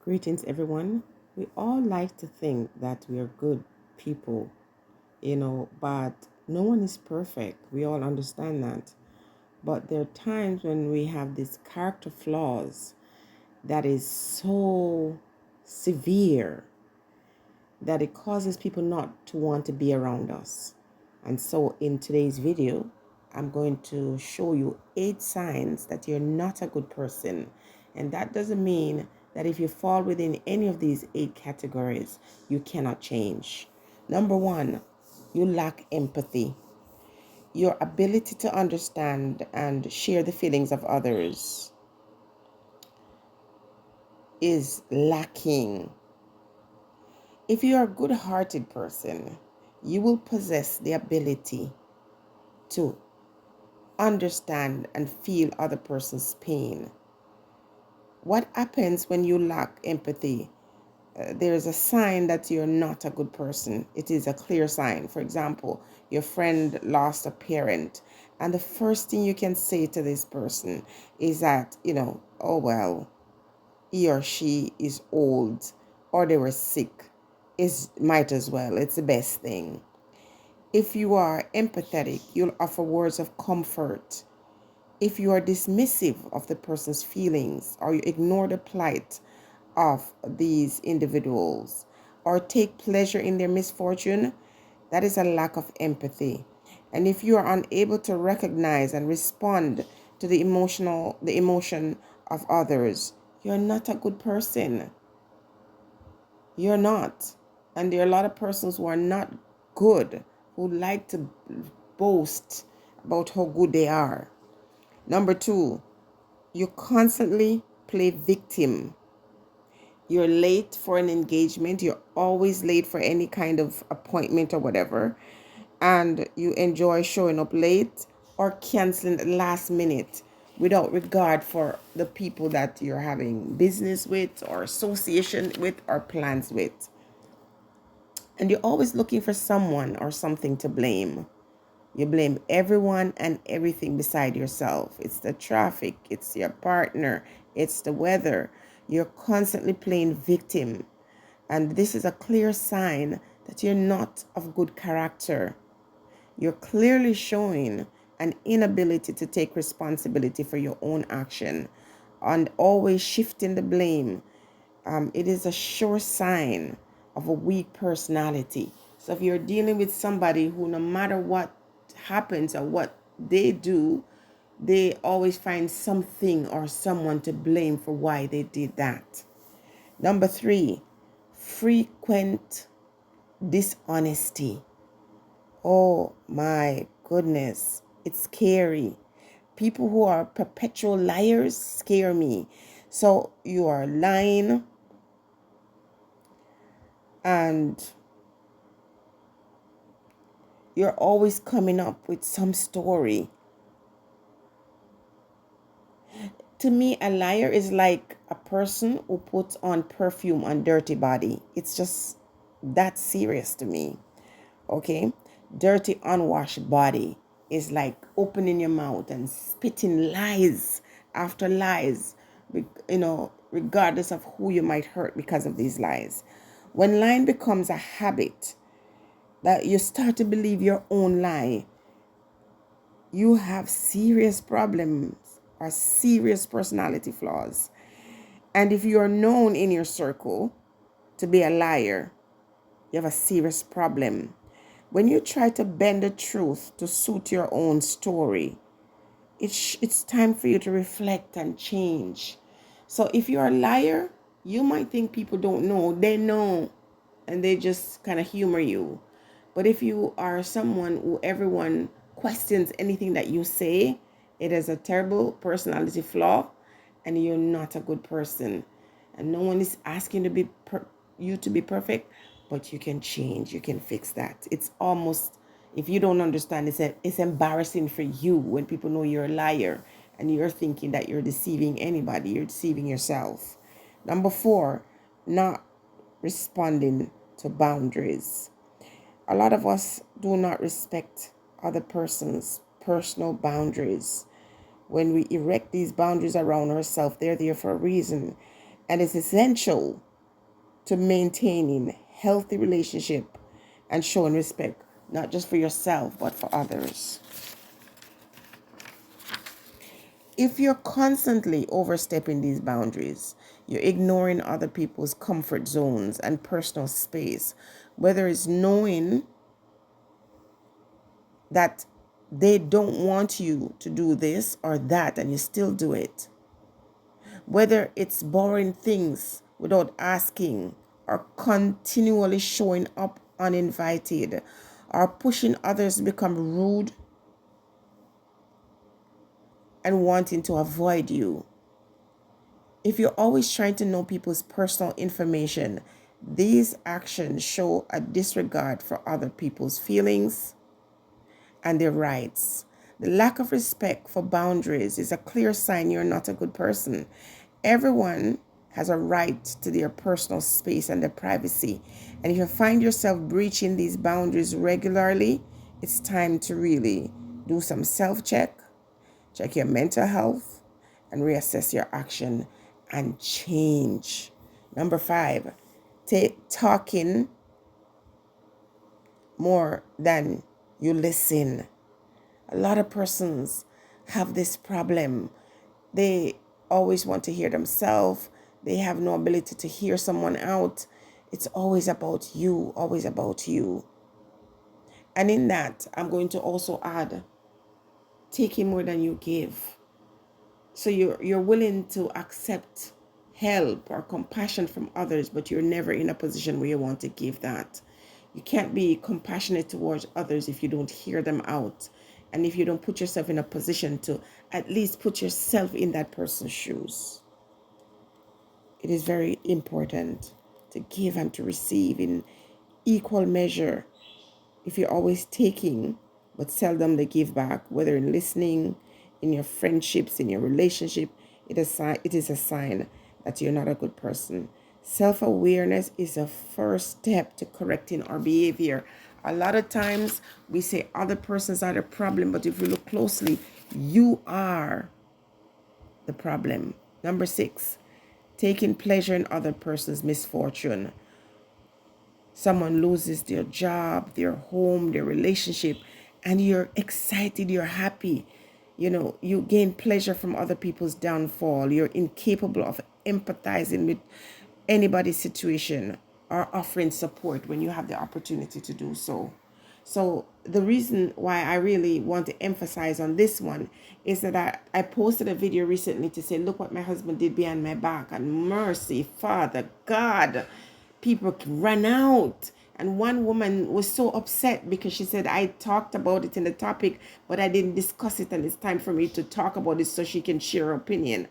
Greetings, everyone. We all like to think that we are good people, but no one is perfect. We all understand that. But there are times when we have these character flaws that is so severe that it causes people not to want to be around us. And so, in today's video, I'm going to show you 8 signs that you're not a good person. And that doesn't mean that if you fall within any of these 8 categories, you cannot change. Number 1, you lack empathy. Your ability to understand and share the feelings of others is lacking. If you're a good hearted person, you will possess the ability to understand and feel other person's pain. What happens when you lack empathy? There is a sign that you're not a good person. It is a clear sign. For example, your friend lost a parent, and the first thing you can say to this person is that, oh well, he or she is old or they were sick. Is might as well. It's the best thing. If you are empathetic, you'll offer words of comfort. If you are dismissive of the person's feelings or you ignore the plight of these individuals or take pleasure in their misfortune, that is a lack of empathy. And if you are unable to recognize and respond to the emotion of others, you're not a good person. You're not. And there are a lot of persons who are not good, who like to boast about how good they are. Number 2, you constantly play victim. You're late for an engagement. You're always late for any kind of appointment or whatever. And you enjoy showing up late or canceling at the last minute without regard for the people that you're having business with or association with or plans with. And you're always looking for someone or something to blame. You blame everyone and everything beside yourself. It's the traffic, it's your partner, it's the weather. You're constantly playing victim. And this is a clear sign that you're not of good character. You're clearly showing an inability to take responsibility for your own action and always shifting the blame. It is a sure sign of a weak personality. So if you're dealing with somebody who, no matter what happens or what they do, they always find something or someone to blame for why they did that. Number 3, frequent dishonesty. Oh my goodness, it's scary. People who are perpetual liars scare me. So you are lying and you're always coming up with some story. To me, a liar is like a person who puts on perfume on dirty body. It's just that serious to me. Okay? Dirty, unwashed body is like opening your mouth and spitting lies after lies, regardless of who you might hurt because of these lies. When lying becomes a habit, that you start to believe your own lie, you have serious problems or serious personality flaws. And if you are known in your circle to be a liar, you have a serious problem. When you try to bend the truth to suit your own story, it's time for you to reflect and change. So if you're a liar, you might think people don't know. They know, and they just kind of humor you. But if you are someone who everyone questions anything that you say, it is a terrible personality flaw, and you're not a good person. And no one is asking you to be perfect, but you can change. You can fix that. It's almost, if you don't understand, it's embarrassing for you when people know you're a liar and you're thinking that you're deceiving anybody. You're deceiving yourself. Number 4, not responding to boundaries. A lot of us do not respect other person's personal boundaries. When we erect these boundaries around ourselves, they're there for a reason. and it's essential to maintaining healthy relationship and showing respect, not just for yourself, but for others. If you're constantly overstepping these boundaries, you're ignoring other people's comfort zones and personal space, whether it's knowing that they don't want you to do this or that and you still do it, whether it's borrowing things without asking or continually showing up uninvited or pushing others to become rude and wanting to avoid you. If you're always trying to know people's personal information, these actions show a disregard for other people's feelings and their rights. The lack of respect for boundaries is a clear sign you're not a good person. Everyone has a right to their personal space and their privacy. And if you find yourself breaching these boundaries regularly, it's time to really do some self-check, check your mental health, and reassess your action and change. Number 5, talking more than you listen. A lot of persons have this problem. They always want to hear themselves. They have no ability to hear someone out. It's always about you, always about you. And in that, I'm going to also add taking more than you give. So you're willing to accept help or compassion from others, but you're never in a position where you want to give that. You can't be compassionate towards others if you don't hear them out, and if you don't put yourself in a position to at least put yourself in that person's shoes. It is very important to give and to receive in equal measure. If you're always taking but seldom they give back, whether in listening, in your friendships, in your relationship, it is a sign that you're not a good person. Self-awareness is a first step to correcting our behavior. A lot of times we say other persons are the problem, but if you look closely, you are the problem. Number 6, taking pleasure in other person's misfortune. Someone loses their job, their home, their relationship, and you're excited, you're happy. You gain pleasure from other people's downfall. You're incapable of empathizing with anybody's situation or offering support when you have the opportunity to do so. So the reason why I really want to emphasize on this one is that I posted a video recently to say, look what my husband did behind my back, and mercy, Father God, people ran out. And one woman was so upset because she said, I talked about it in the topic, but I didn't discuss it, and it's time for me to talk about it so she can share her opinion.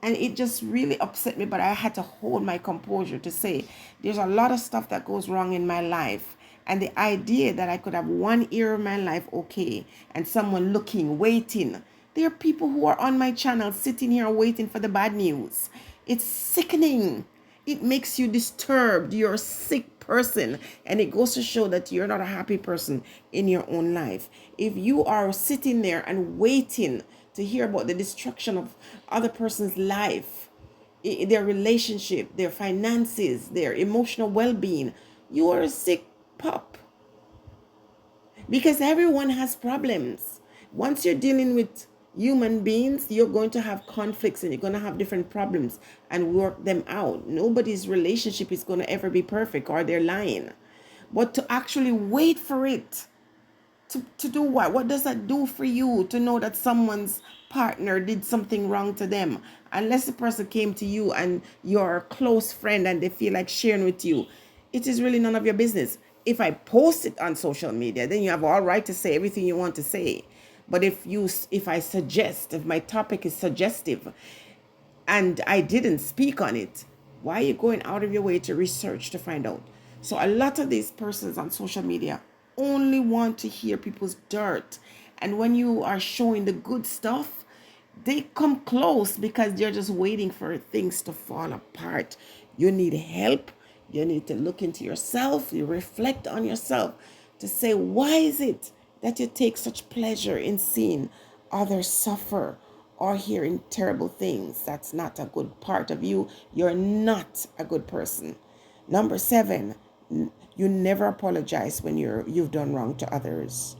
And it just really upset me, but I had to hold my composure to say, there's a lot of stuff that goes wrong in my life. And the idea that I could have one year of my life okay, and someone looking, waiting. There are people who are on my channel sitting here waiting for the bad news. It's sickening. It makes you disturbed. You're a sick person. And it goes to show that you're not a happy person in your own life. If you are sitting there and waiting to hear about the destruction of other person's life, their relationship, their finances, their emotional well-being, you are a sick pup. Because everyone has problems. Once you're dealing with human beings, you're going to have conflicts and you're going to have different problems and work them out. Nobody's relationship is going to ever be perfect, or they're lying. But to actually wait for it, to do what? What does that do for you to know that someone's partner did something wrong to them? Unless the person came to you and you're a close friend and they feel like sharing with you, it is really none of your business. If I post it on social media, then you have all right to say everything you want to say. But if my topic is suggestive and I didn't speak on it, why are you going out of your way to research to find out? So a lot of these persons on social media only want to hear people's dirt. And when you are showing the good stuff, they come close because they're just waiting for things to fall apart. You need help. You need to look into yourself. You reflect on yourself to say, why is it that you take such pleasure in seeing others suffer or hearing terrible things. That's not a good part of you. You're not a good person. Number 7, you never apologize when you've done wrong to others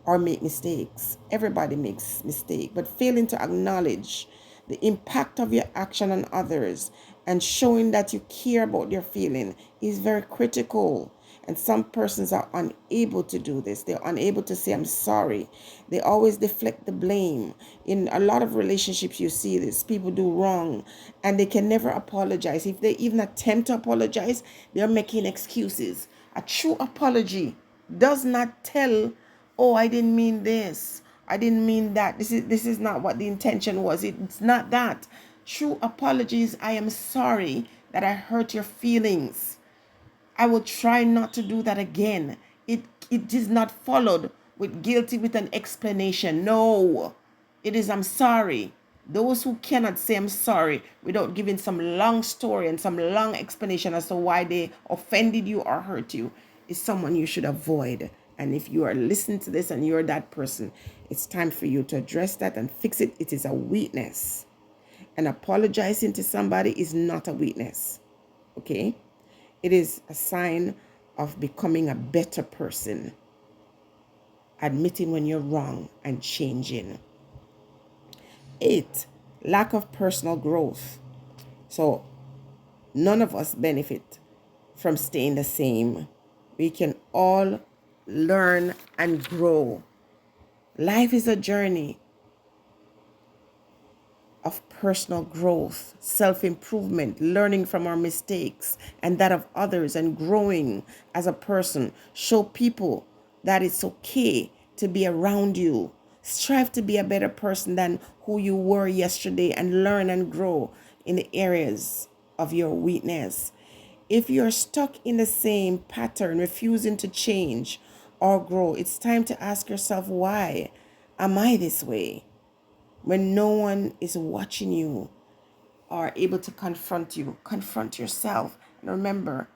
or make mistakes. Everybody makes mistakes, but failing to acknowledge the impact of your action on others and showing that you care about their feeling is very critical. And some persons are unable to do this. They're unable to say, I'm sorry. They always deflect the blame. In a lot of relationships, you see this. People do wrong and they can never apologize. If they even attempt to apologize, they're making excuses. A true apology does not tell, oh, I didn't mean this. I didn't mean that. This is not what the intention was. It's not that. True apologies, I am sorry that I hurt your feelings. I will try not to do that again. It is not followed with guilty with an explanation. No. It is I'm sorry. Those who cannot say I'm sorry without giving some long story and some long explanation as to why they offended you or hurt you is someone you should avoid. And if you are listening to this and you're that person, it's time for you to address that and fix it. It is a weakness. And apologizing to somebody is not a weakness. Okay? It is a sign of becoming a better person, admitting when you're wrong and changing. 8, lack of personal growth. So none of us benefit from staying the same. We can all learn and grow. Life is a journey of personal growth, self-improvement, learning from our mistakes and that of others, and growing as a person. Show people that it's okay to be around you. Strive to be a better person than who you were yesterday and learn and grow in the areas of your weakness. If you're stuck in the same pattern, refusing to change or grow, it's time to ask yourself, why am I this way? When no one is watching you or able to confront you, confront yourself. And remember,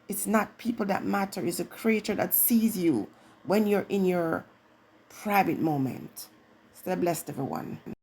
it's not people that matter, it's a creator that sees you when you're in your private moment. Stay blessed, everyone.